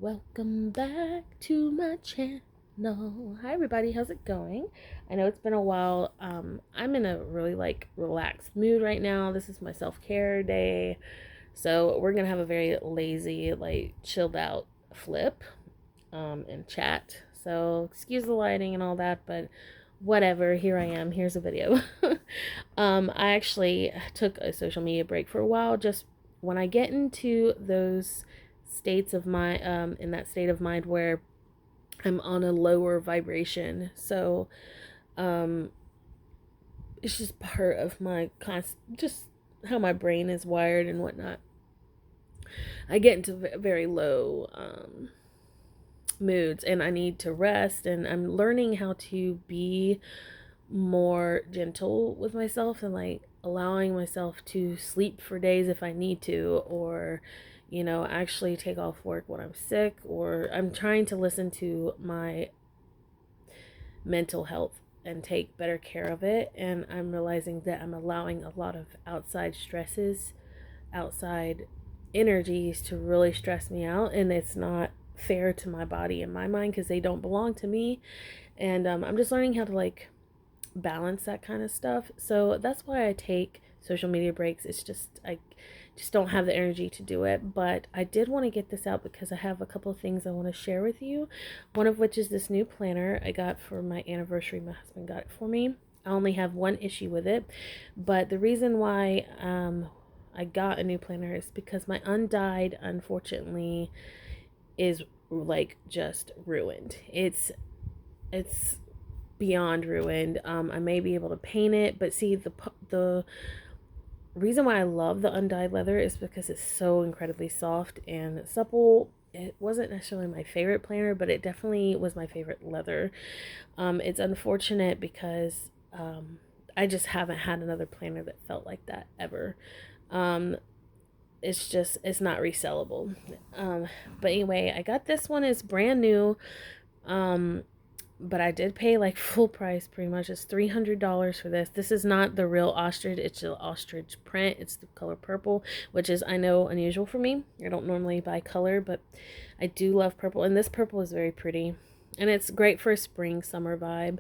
Welcome back to my channel. Hi everybody, how's it going? I know it's been a while. I'm in a really relaxed mood right now. This is my self-care day. So we're gonna have a very lazy, chilled out flip and chat. So excuse the lighting and all that, but whatever, here I am. Here's a video. I actually took a social media break for a while. Just when I get into those states of mind, in that state of mind where I'm on a lower vibration. So it's just part of my just how my brain is wired and whatnot. I get into very low moods and I need to rest, and I'm learning how to be more gentle with myself and allowing myself to sleep for days if I need to, or actually take off work when I'm sick, or I'm trying to listen to my mental health and take better care of it. And I'm realizing that I'm allowing a lot of outside stresses, outside energies to really stress me out, and it's not fair to my body and my mind because they don't belong to me. And I'm just learning how to balance that kind of stuff. So that's why I take social media breaks. It's just I just don't have the energy to do it, but I did want to get this out because I have a couple of things I want to share with you. One of which is this new planner I got for my anniversary. My husband got it for me. I only have one issue with it, but the reason why I got a new planner is because my undyed, unfortunately, is just ruined. It's beyond ruined. I may be able to paint it, but see, the reason why I love the undyed leather is because it's so incredibly soft and supple. It wasn't necessarily my favorite planner, but it definitely was my favorite leather. It's unfortunate because I just haven't had another planner that felt like that ever. Um, it's not resellable. But anyway, I got this one. It's brand new. But I did pay full price pretty much. It's $300 for this. This is not the real ostrich. It's the ostrich print. It's the color purple, which is, I know, unusual for me. I don't normally buy color, but I do love purple. And this purple is very pretty. And it's great for a spring, summer vibe.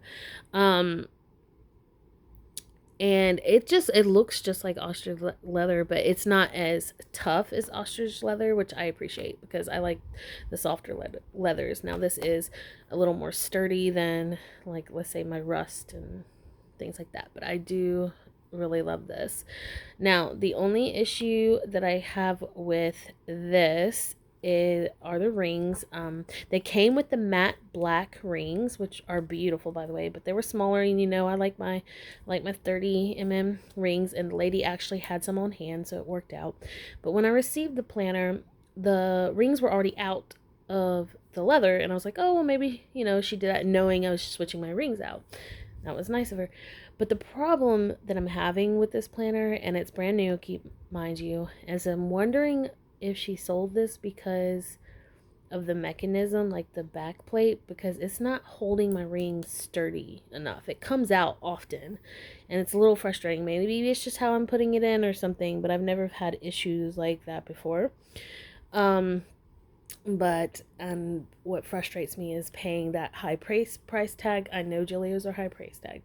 And it looks just like ostrich leather, but it's not as tough as ostrich leather, which I appreciate because I like the softer leathers. Now this is a little more sturdy than let's say my rust and things like that, but I do really love this. Now the only issue that I have with this are the rings. They came with the matte black rings, which are beautiful, by the way, but they were smaller, and I like my 30 rings, and the lady actually had some on hand, so it worked out. But when I received the planner, the rings were already out of the leather, and I was like, oh well, maybe she did that knowing I was switching my rings out. That was nice of her. But the problem that I'm having with this planner, and it's brand new, keep mind you, is I'm wondering if she sold this because of the mechanism, like the back plate, because it's not holding my rings sturdy enough. It comes out often, and it's a little frustrating. Maybe it's just how I'm putting it in or something, but I've never had issues like that before. But what frustrates me is paying that high price tag. I know Gillios are high price tag.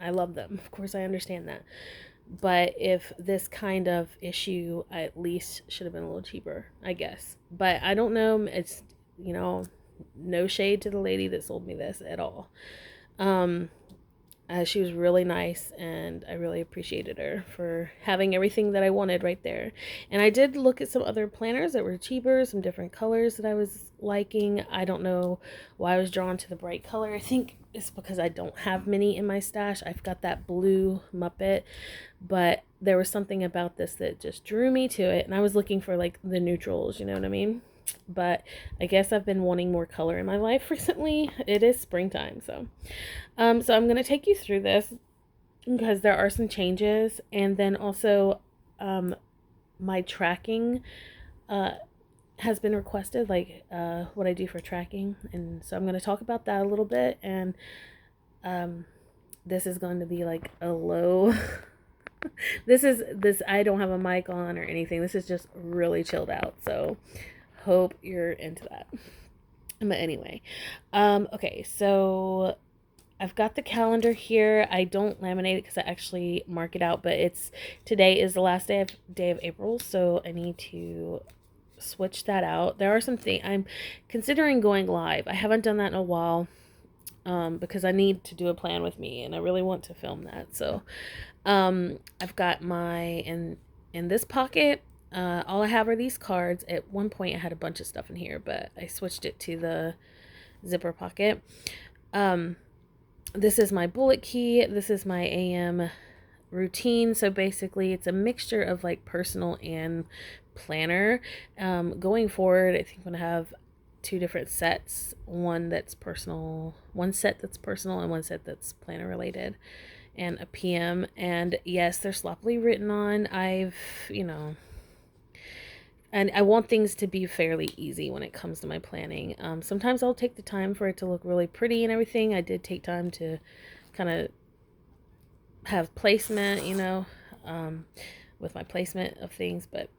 I love them. Of course, I understand that. But if this kind of issue, I at least should have been a little cheaper, I guess. But I don't know. It's, no shade to the lady that sold me this at all. She was really nice, and I really appreciated her for having everything that I wanted right there. And I did look at some other planners that were cheaper, some different colors that I was liking. I don't know why I was drawn to the bright color. I think it's because I don't have many in my stash. I've got that blue Muppet, but there was something about this that just drew me to it, and I was looking for the neutrals, you know what I mean? But I guess I've been wanting more color in my life recently. It is springtime, so I'm going to take you through this because there are some changes, and then also my tracking has been requested, what I do for tracking, and so I'm going to talk about that a little bit. And this is going to be a low this I don't have a mic on or anything. This is just really chilled out, so hope you're into that. But anyway, okay, so I've got the calendar here. I don't laminate it because I actually mark it out, but today is the last day of April, so I need to switch that out. There are some things I'm considering going live. I haven't done that in a while, because I need to do a plan with me, and I really want to film that. So, I've got in this pocket. All I have are these cards. At one point, I had a bunch of stuff in here, but I switched it to the zipper pocket. This is my bullet key. This is my AM routine. So basically, it's a mixture of like personal and planner. Going forward, I think I'm gonna have two different sets. One set that's personal, and one set that's planner related, and a PM. And yes, they're sloppily written on. And I want things to be fairly easy when it comes to my planning. Sometimes I'll take the time for it to look really pretty and everything. I did take time to kind of have placement, with my placement of things. But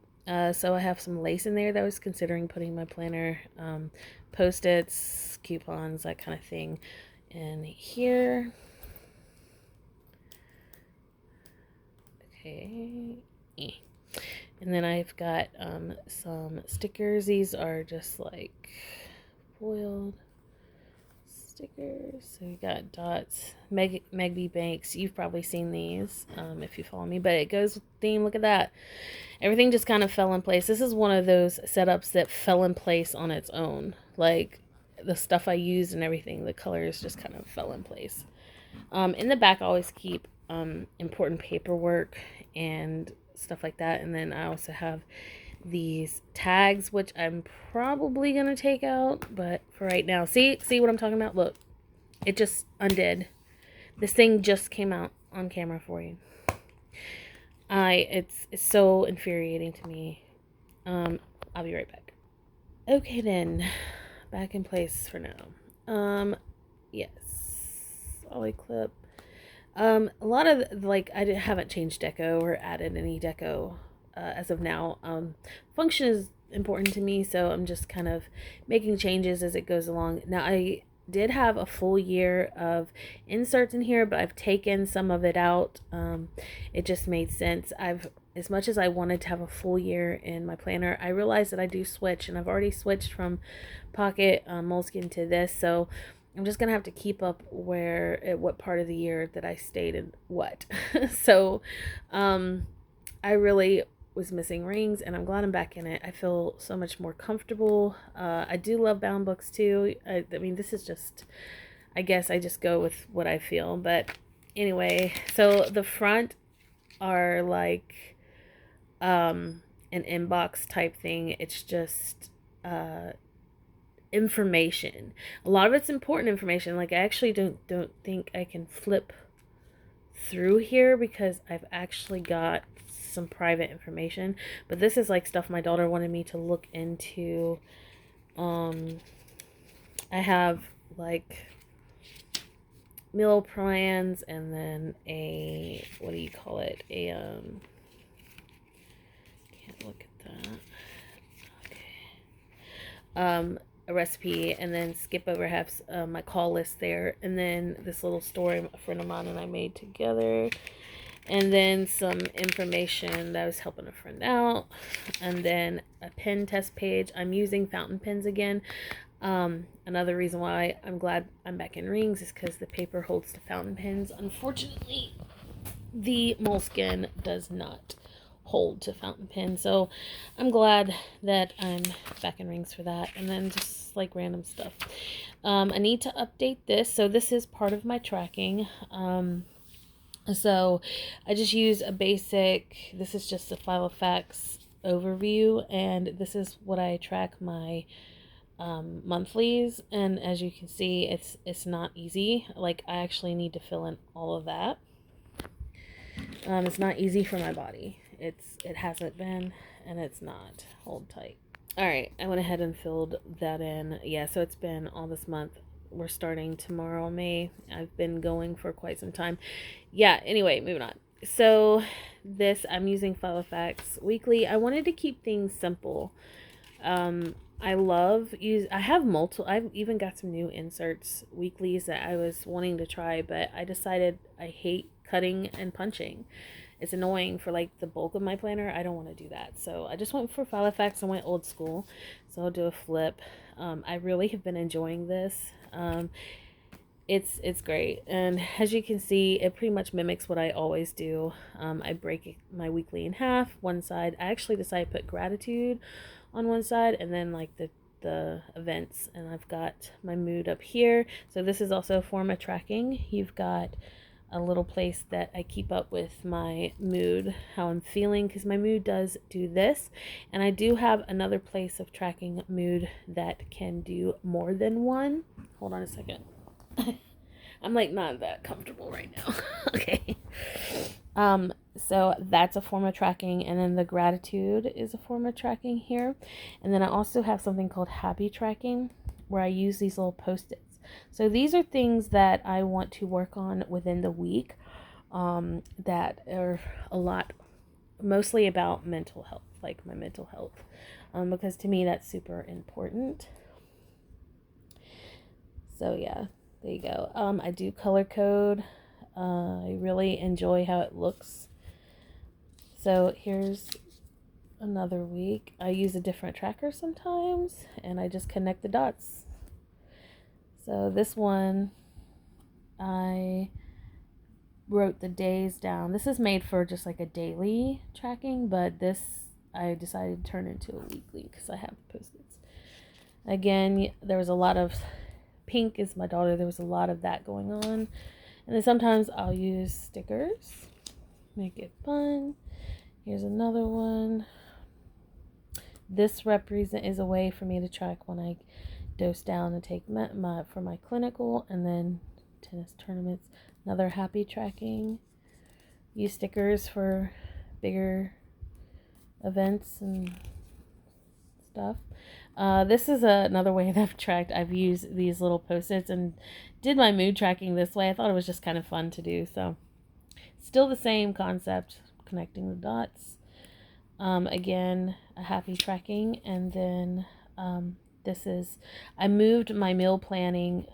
so I have some lace in there that I was considering putting in my planner, Post-its, coupons, that kind of thing. And here, okay. And then I've got some stickers. These are just like foiled stickers. So you got dots. Meg B. Banks. You've probably seen these if you follow me. But it goes with theme. Look at that. Everything just kind of fell in place. This is one of those setups that fell in place on its own. Like the stuff I used and everything, the colors just kind of fell in place. In the back, I always keep important paperwork and stuff like that. And then I also have these tags, which I'm probably gonna take out, but for right now, see what I'm talking about? Look, it just undid. This thing just came out on camera for you. It's so infuriating to me. I'll be right back. Okay then, back in place for now. Yes, Ollie clip. A lot of I haven't changed deco or added any deco as of now. Function is important to me, so I'm just kind of making changes as it goes along. Now, I did have a full year of inserts in here, but I've taken some of it out. It just made sense. As much as I wanted to have a full year in my planner, I realized that I do switch, and I've already switched from pocket moleskin to this, so I'm just gonna have to keep up at what part of the year that I stayed in what. So I really was missing rings, and I'm glad I'm back in it. I feel so much more comfortable. I do love bound books too. I mean, this is just, I guess I just go with what I feel. But anyway, so the front are like an inbox type thing. It's just information. A lot of it's important information. Like I actually don't think I can flip through here because I've actually got some private information, but this is like stuff my daughter wanted me to look into. I have like meal plans, and then what do you call it, can't look at that. Okay. A recipe, and then skip over half my call list there, and then this little story a friend of mine and I made together, and then some information that I was helping a friend out, and then a pen test page. I'm using fountain pens again. Another reason why I'm glad I'm back in rings is because the paper holds the fountain pens. Unfortunately, the moleskin does not hold to fountain pen, so I'm glad that I'm back in rings for that. And then just like random stuff, I need to update this, so this is part of my tracking. So I just use this is just a file of facts overview, and this is what I track my monthlies. And as you can see, it's not easy. Like I actually need to fill in all of that. It's not easy for my body. It hasn't been, and it's not. Hold tight. All right, I went ahead and filled that in. Yeah, so it's been all this month. We're starting tomorrow, May. I've been going for quite some time. Yeah, anyway, moving on. So I'm using File of Facts weekly. I wanted to keep things simple. I love use. I have multiple. I've even got some new inserts weeklies that I was wanting to try, but I decided I hate cutting and punching. It's annoying for like the bulk of my planner. I don't want to do that, so I just went for file effects. I went old school, so I'll do a flip. I really have been enjoying this. It's great, and as you can see, it pretty much mimics what I always do. I break my weekly in half. One side, I actually decided to put gratitude on one side, and then like the events, and I've got my mood up here. So this is also a form of tracking. You've got a little place that I keep up with my mood, how I'm feeling, because my mood does do this. And I do have another place of tracking mood that can do more than one. Hold on a second. I'm like not that comfortable right now. Okay. So that's a form of tracking, and then the gratitude is a form of tracking here. And then I also have something called happy tracking, where I use these little post-its. So these are things that I want to work on within the week, that are a lot, mostly about mental health, like my mental health, because to me that's super important. So yeah, there you go. I do color code. I really enjoy how it looks. So here's another week. I use a different tracker sometimes, and I just connect the dots. So this one, I wrote the days down. This is made for just like a daily tracking, but this I decided to turn into a weekly because I have post-its. Again, there was a lot of pink is my daughter. There was a lot of that going on. And then sometimes I'll use stickers, make it fun. Here's another one. This is a way for me to track when I dose down and take for my clinical and then tennis tournaments. Another happy tracking. Use stickers for bigger events and stuff. This is another way that I've used these little post-its and did my mood tracking this way. I thought it was just kind of fun to do. So still the same concept, connecting the dots. Again, a happy tracking. And then I moved my meal planning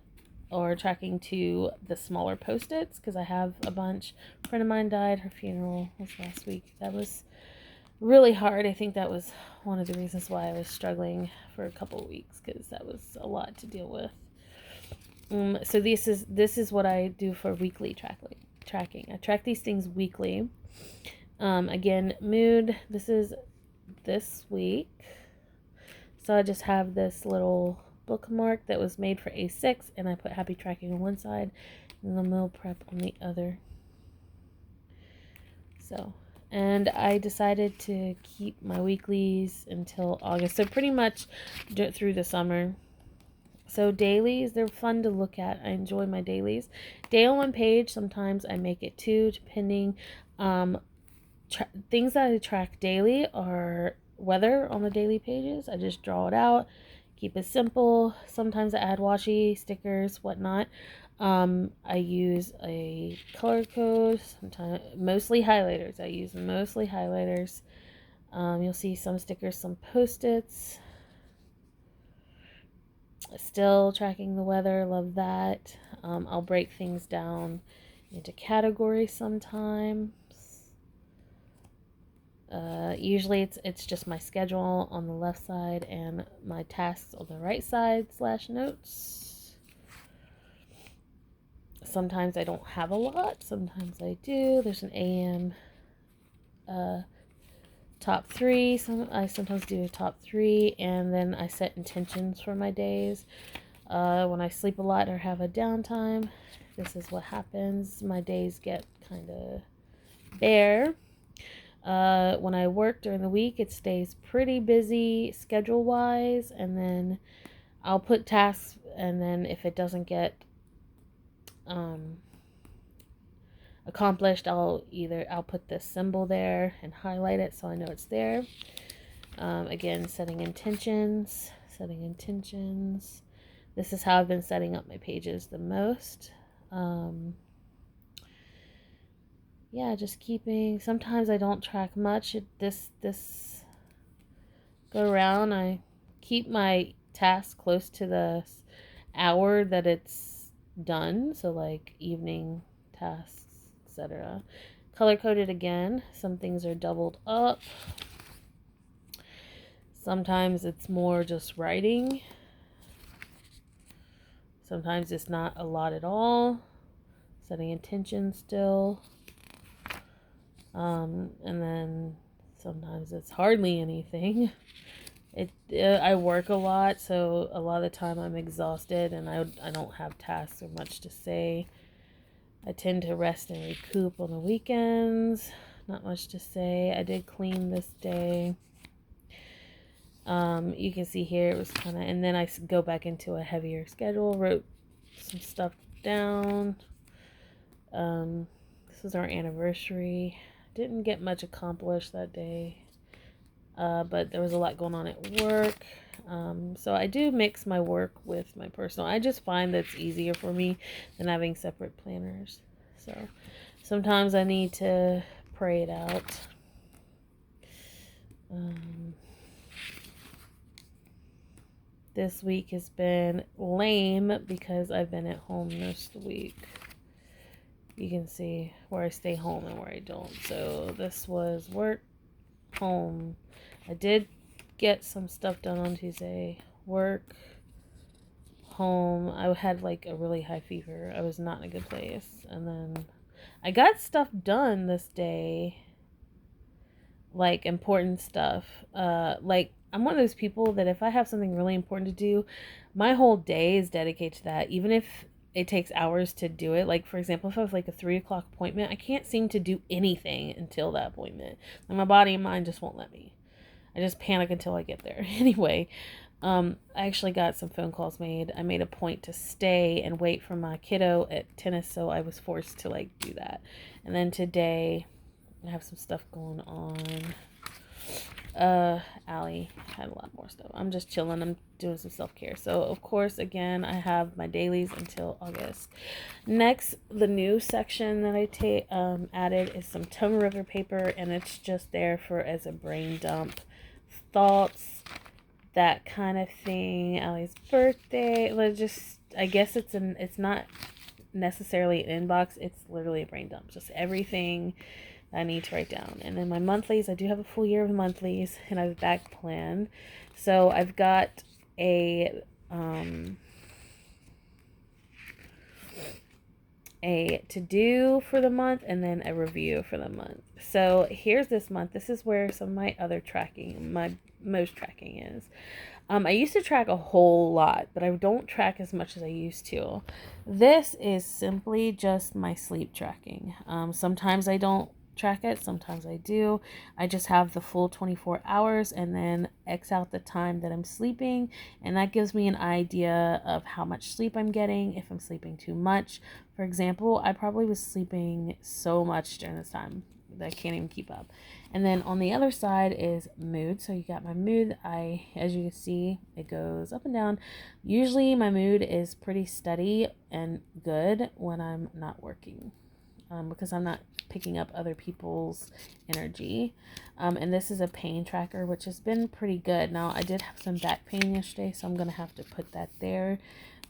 or tracking to the smaller post-its because I have a bunch. A friend of mine died. Her funeral was last week. That was really hard. I think that was one of the reasons why I was struggling for a couple of weeks, because that was a lot to deal with. So this is what I do for weekly tracking. I track these things weekly. Again, mood. This is this week. So I just have this little bookmark that was made for A6, and I put happy tracking on one side and the meal prep on the other. So, and I decided to keep my weeklies until August. So pretty much through the summer. So dailies, they're fun to look at. I enjoy my dailies. Day on one page, sometimes I make it two, depending. Things that I track daily are weather on the daily pages. I just draw it out, keep it simple. Sometimes I add washi, stickers, whatnot. I use a color code, sometimes mostly highlighters. I use mostly highlighters. You'll see some stickers, some post-its. Still tracking the weather, love that. I'll break things down into categories sometimes. Usually it's just my schedule on the left side and my tasks on the right side / notes. Sometimes I don't have a lot, sometimes I do. There's an AM top 3. I sometimes do a top 3, and then I set intentions for my days. When I sleep a lot or have a downtime, this is what happens. My days get kind of bare. When I work during the week, it stays pretty busy schedule-wise, and then I'll put tasks, and then if it doesn't get accomplished, I'll put this symbol there and highlight it so I know it's there. Again, setting intentions. This is how I've been setting up my pages the most. Yeah, just keeping. Sometimes I don't track much. This go around, I keep my task close to the hour that it's done. So like evening tasks, etc. Color coded again. Some things are doubled up. Sometimes it's more just writing. Sometimes it's not a lot at all. Setting intention still. And then sometimes it's hardly anything. I work a lot, so a lot of the time I'm exhausted and I don't have tasks or much to say. I tend to rest and recoup on the weekends. Not much to say. I did clean this day. You can see here it was kind of, and then I go back into a heavier schedule. Wrote some stuff down. This was our anniversary. Didn't get much accomplished that day. But there was a lot going on at work. So I do mix my work with my personal. I just find that's easier for me than having separate planners. So sometimes I need to pray it out. This week has been lame because I've been at home this week. You can see where I stay home and where I don't. So this was work, home. I did get some stuff done on Tuesday. Work, home. I had like a really high fever. I was not in a good place. And then I got stuff done this day. Like important stuff. Like I'm one of those people that if I have something really important to do, my whole day is dedicated to that. Even if it takes hours to do it. Like for example, if I have like a 3 o'clock appointment, I can't seem to do anything until that appointment. Like my body and mind just won't let me. I just panic until I get there. Anyway, I actually got some phone calls made. I made a point to stay and wait for my kiddo at tennis, so I was forced to like do that. And then today, I have some stuff going on. Allie had a lot more stuff. I'm just chilling. I'm doing some self-care. So, of course, again, I have my dailies until August. Next, the new section that I added is some Tome River paper, and it's just there for as a brain dump. Thoughts, that kind of thing. Allie's birthday. I guess it's not necessarily an inbox. It's literally a brain dump. Just everything I need to write down. And then my monthlies, I do have a full year of monthlies, and I've back planned. So I've got a to-do for the month and then a review for the month. So here's this month. This is where some of my other tracking, my most tracking is. I used to track a whole lot, but I don't track as much as I used to. This is simply just my sleep tracking. Sometimes I don't track it, sometimes I do. I just have the full 24 hours and then X out the time that I'm sleeping, and that gives me an idea of how much sleep I'm getting, if I'm sleeping too much. For example, I probably was sleeping so much during this time that I can't even keep up. And then on the other side is mood. So you got my mood. As you can see, it goes up and down. Usually my mood is pretty steady and good when I'm not working, because I'm not picking up other people's energy. And this is a pain tracker, which has been pretty good. Now, I did have some back pain yesterday, so I'm going to have to put that there.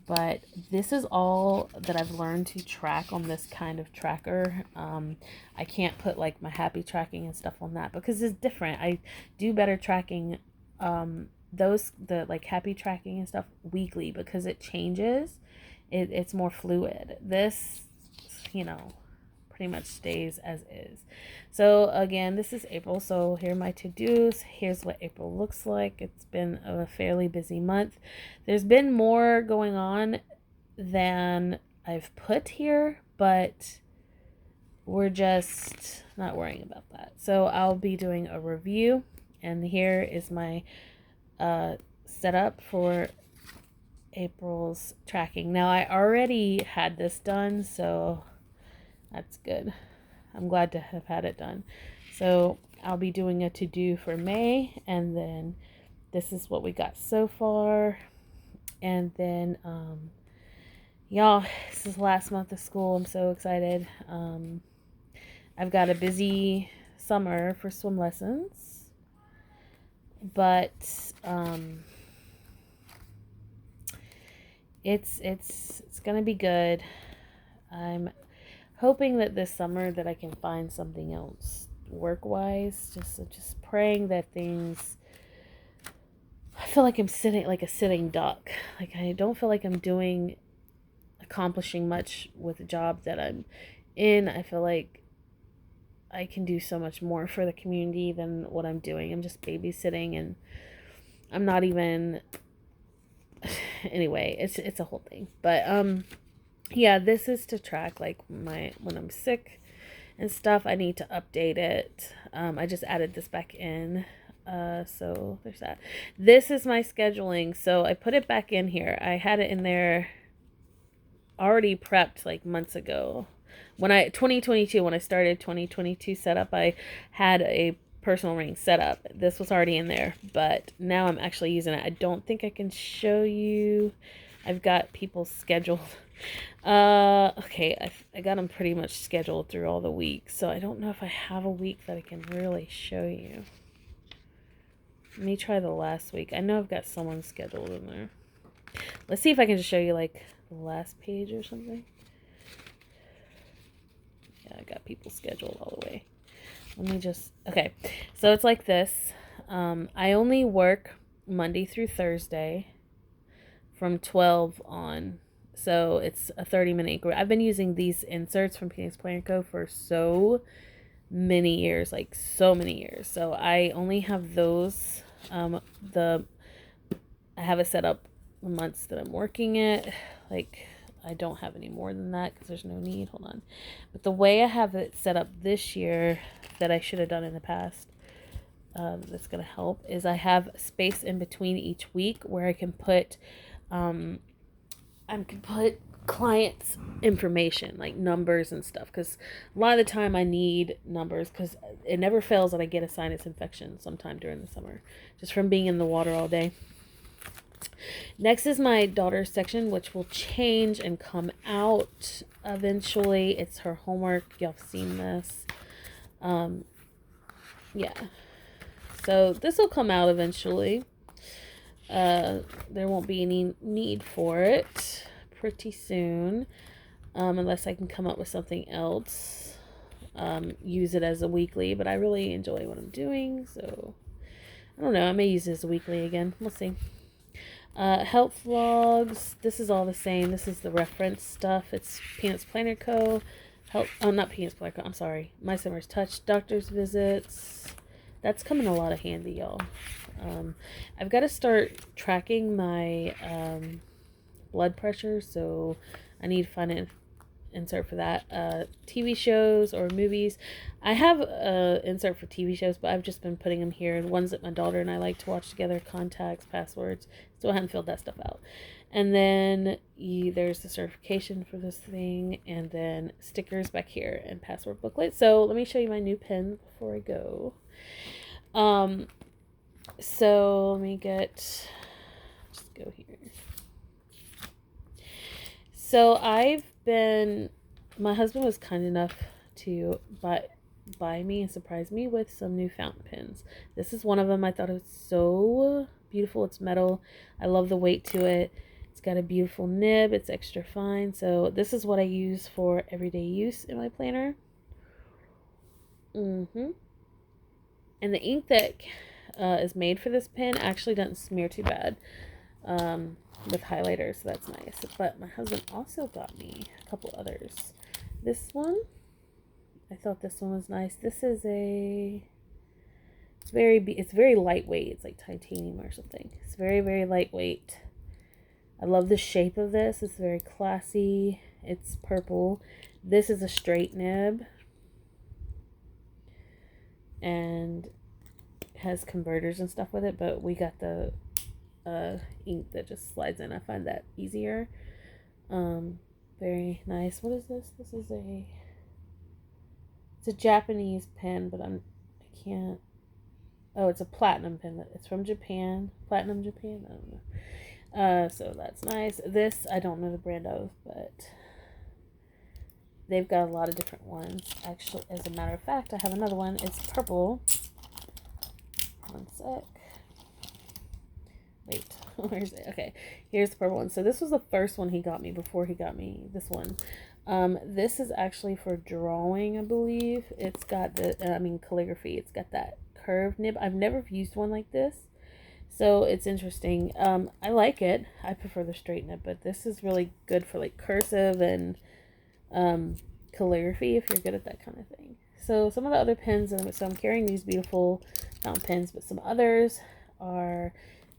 But this is all that I've learned to track on this kind of tracker. I can't put like my happy tracking and stuff on that because it's different. I do better tracking the like happy tracking and stuff weekly because it changes. It's more fluid. This, pretty much stays as is. So again, this is April, so here are my to-dos. Here's what April looks like. It's been a fairly busy month. There's been more going on than I've put here, but we're just not worrying about that. So I'll be doing a review, and here is my setup for April's tracking. Now I already had this done, so that's good. I'm glad to have had it done. So I'll be doing a to-do for May, and then this is what we got so far. And then y'all, this is the last month of school. I'm so excited. I've got a busy summer for swim lessons, but it's gonna be good. I'm hoping that this summer that I can find something else work wise. Just praying that things. I feel like I'm sitting like a sitting duck. Like I don't feel like I'm accomplishing much with the job that I'm in. I feel like I can do so much more for the community than what I'm doing. I'm just babysitting, and I'm not even. Anyway, it's a whole thing. But yeah, this is to track like my when I'm sick and stuff. I need to update it. I just added this back in. So there's that. This is my scheduling. So I put it back in here. I had it in there already prepped like months ago. 2022, when I started 2022 setup, I had a personal ring set up. This was already in there, but now I'm actually using it. I don't think I can show you. I've got people scheduled. Okay, I got them pretty much scheduled through all the weeks, so I don't know if I have a week that I can really show you. Let me try the last week. I know I've got someone scheduled in there. Let's see if I can just show you like the last page or something. Yeah, I got people scheduled all the way. Let me just, okay. So it's like this. I only work Monday through Thursday from 12 on. So it's a 30-minute increment. I've been using these inserts from Phoenix Planner Co. for so many years, like so many years. So I only have those. I have it set up the months that I'm working it. Like I don't have any more than that because there's no need. Hold on. But the way I have it set up this year that I should have done in the past, that's going to help, is I have space in between each week where I can put clients information like numbers and stuff, because a lot of the time I need numbers because it never fails that I get a sinus infection sometime during the summer just from being in the water all day. Next is my daughter's section, which will change and come out eventually. It's her homework. Y'all have seen this. Yeah. So this will come out eventually. There won't be any need for it pretty soon, unless I can come up with something else. Use it as a weekly, but I really enjoy what I'm doing, so I don't know. I may use it as a weekly again. We'll see. Health vlogs. This is all the same. This is the reference stuff. It's Peanuts Planner Co. Not Peanuts Planner Co. I'm sorry. My Summer's Touch. Doctor's visits. That's coming a lot of handy, y'all. I've got to start tracking my blood pressure, so I need to find an insert for that. TV shows or movies. I have an insert for TV shows, but I've just been putting them here. The ones that my daughter and I like to watch together, contacts, passwords. Still haven't filled that stuff out. And then there's the certification for this thing, and then stickers back here and password booklet. So let me show you my new pen before I go. So let me just go here. So my husband was kind enough to buy me and surprise me with some new fountain pens. This is one of them. I thought it was so beautiful. It's metal. I love the weight to it. It's got a beautiful nib. It's extra fine. So this is what I use for everyday use in my planner. And the ink that is made for this pen actually doesn't smear too bad with highlighters, so that's nice. But my husband also got me a couple others. This one, I thought this one was nice. This is it's very lightweight. It's like titanium or something. It's very, very lightweight. I love the shape of this. It's very classy. It's purple. This is a straight nib and has converters and stuff with it, but we got the ink that just slides in. I find that easier. Very nice. What is this? It's a Japanese pen, but I can't. Oh, it's a platinum pen. It's from Japan. Platinum Japan. I don't know. So that's nice. This I don't know the brand of, but they've got a lot of different ones. Actually, as a matter of fact, I have another one. It's purple. One sec. Wait. Where's it? Okay, here's the purple one. So this was the first one he got me before he got me this one. This is actually for drawing, I believe. It's got the, calligraphy. It's got that curved nib. I've never used one like this, so it's interesting. I like it. I prefer the straight nib, but this is really good for like cursive and um, calligraphy if you're good at that kind of thing. So some of the other pens, so I'm carrying these beautiful fountain pens, but some others are,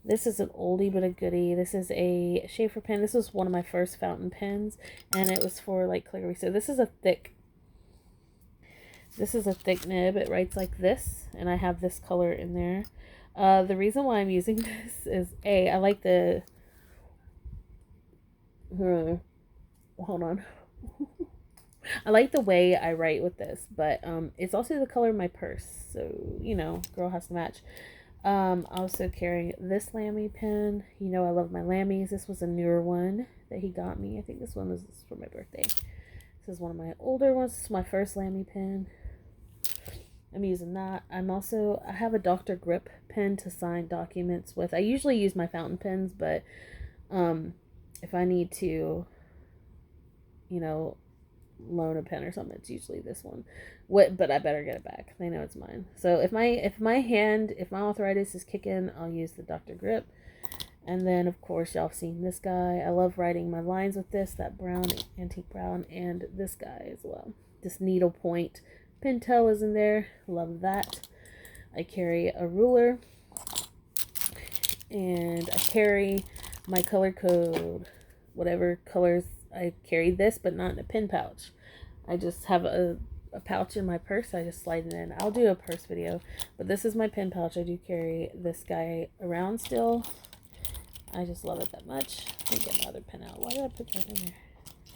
this is an oldie but a goodie. This is a Schaefer pen. This was one of my first fountain pens, and it was for like calligraphy. So this is a thick nib. It writes like this, and I have this color in there. The reason why I'm using this is I like the, hold on. I like the way I write with this, but it's also the color of my purse, so girl has to match. Also carrying this Lamy pen. I love my Lamys. This was a newer one that he got me. I think this one was for my birthday. This is one of my older ones. This is my first Lamy pen. I'm using that. I have a Dr. Grip pen to sign documents with. I usually use my fountain pens, but if I need to, loan a pen or something, it's usually this one. But I better get it back. They know it's mine. So if my arthritis is kicking, I'll use the Dr. Grip. And then of course y'all have seen this guy. I love writing my lines with this, that brown, antique brown, and this guy as well. This needle point Pentel is in there. Love that. I carry a ruler, and I carry my color code, whatever colors. I carry this, but not in a pen pouch. I just have a pouch in my purse. I just slide it in. I'll do a purse video, but this is my pen pouch. I do carry this guy around still. I just love it that much. Let me get my other pen out. Why did I put that in there?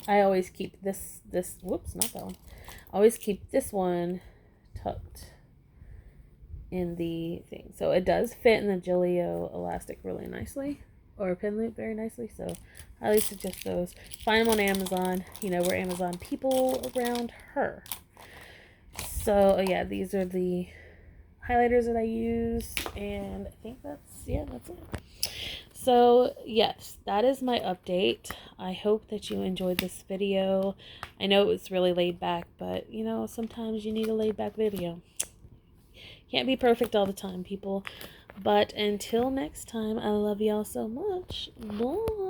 I always keep this, whoops, not that one. I always keep this one tucked in the thing. So it does fit in the Gillio elastic really nicely, or pen loop very nicely. So I highly suggest those. Find them on Amazon. We're Amazon people around her. So yeah, these are the highlighters that I use, and I think that's it. So yes, that is my update. I hope that you enjoyed this video. I know it was really laid back, but sometimes you need a laid back video. Can't be perfect all the time, people. But until next time, I love y'all so much. Bye.